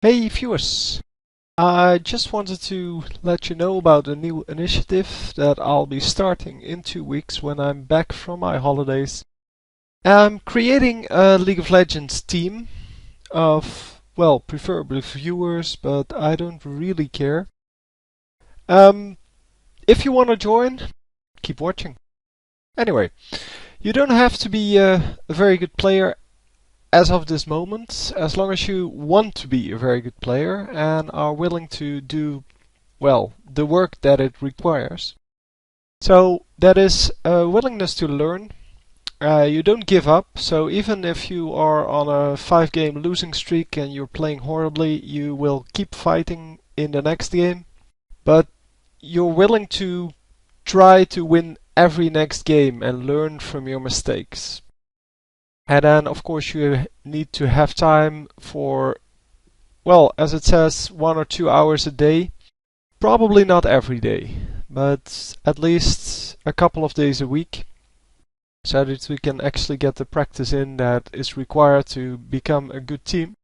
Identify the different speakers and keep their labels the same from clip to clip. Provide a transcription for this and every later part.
Speaker 1: Hey viewers! I just wanted to let you know about a new initiative that I'll be starting in 2 weeks when I'm back from my holidays. I'm creating a League of Legends team of, well, preferably viewers, but I don't really care. Um, if you want to join, keep watching. Anyway, you don't have to be a very good player as of this moment, as long as you want to be a very good player and are willing to do, well, the work that it requires. So that is a willingness to learn. You don't give up, so even if you are on a 5-game losing streak and you're playing horribly, you will keep fighting in the next game. But you're willing to try to win every next game and learn from your mistakes. And then, of course, you need to have time for, well, as it says, 1 or 2 hours a day. Probably not every day, but at least a couple of days a week, so that we can actually get the practice in that is required to become a good team.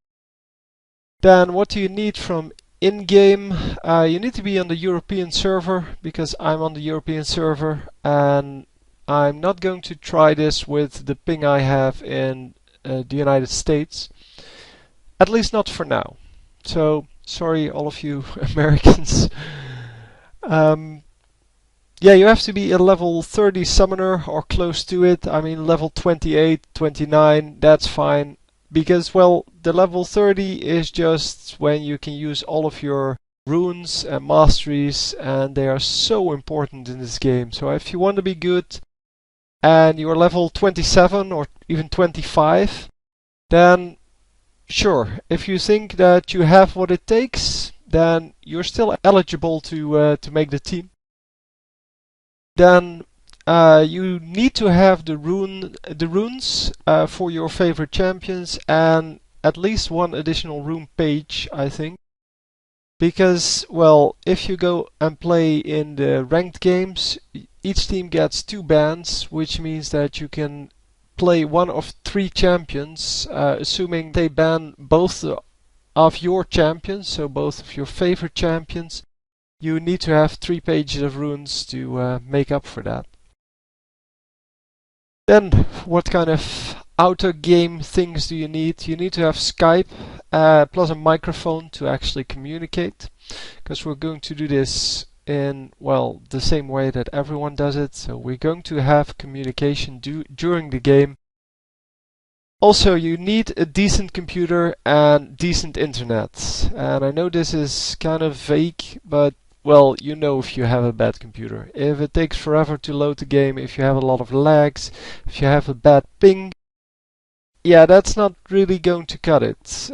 Speaker 1: Then what do you need from in-game? You need to be on the European server, because I'm on the European server, and I'm not going to try this with the ping I have in the United States. At least not for now. So, sorry all of you Americans. Yeah, you have to be a level 30 summoner or close to it. I mean, level 28, 29, that's fine. Because, well, the level 30 is just when you can use all of your runes and masteries, and they are so important in this game. So if you want to be good and you're level 27 or even 25, then sure, if you think that you have what it takes, then you're still eligible to make the team. Then you need to have the runes for your favorite champions and at least one additional rune page, I think. Because, well, if you go and play in the ranked games, each team gets 2 bans, which means that you can play one of 3 champions, assuming they ban both of your champions, so both of your favorite champions. You need to have 3 pages of runes to make up for that. Then, what kind of outer game things do you need? You need to have Skype plus a microphone to actually communicate, because we're going to do this in, well, the same way that everyone does it. So we're going to have communication during the game. Also, you need a decent computer and decent internet. And I know this is kind of vague, but well, you know if you have a bad computer. If it takes forever to load the game, if you have a lot of lags, if you have a bad ping, yeah, that's not really going to cut it.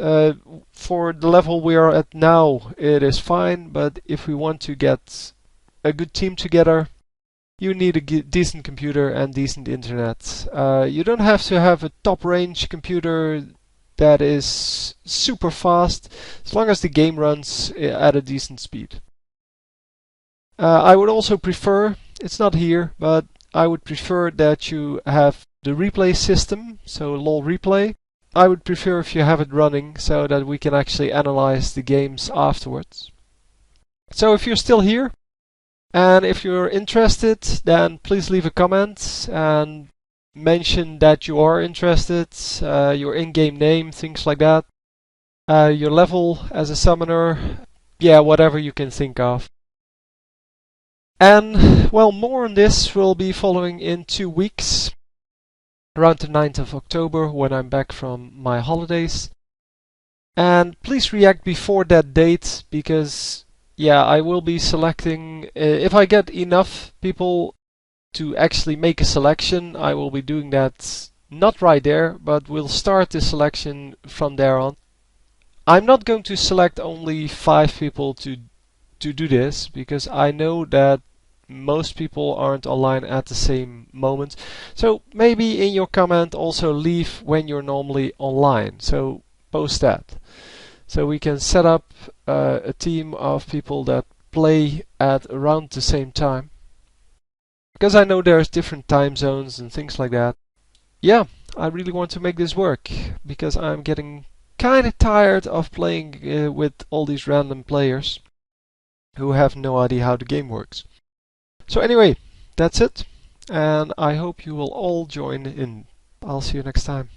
Speaker 1: For the level we are at now, it is fine, but if we want to get a good team together, you need a decent computer and decent internet. You don't have to have a top range computer that is super fast, as long as the game runs at a decent speed. I would also prefer, it's not here, but I would prefer that you have the replay system, so LoL replay. I would prefer if you have it running so that we can actually analyze the games afterwards. So if you're still here and if you're interested, then please leave a comment and mention that you are interested, your in-game name, things like that, your level as a summoner, yeah, whatever you can think of. And, well, more on this will be following in 2 weeks, around the 9th of October, when I'm back from my holidays. And please react before that date, because, yeah, I will be selecting, if I get enough people to actually make a selection, I will be doing that not right there, but we'll start the selection from there on. I'm not going to select only 5 people to do this, because I know that most people aren't online at the same moment. So maybe in your comment also leave when you're normally online. So post that. So we can set up a team of people that play at around the same time. Because I know there's different time zones and things like that. Yeah, I really want to make this work because I'm getting kinda tired of playing with all these random players who have no idea how the game works. So anyway, that's it, and I hope you will all join in. I'll see you next time.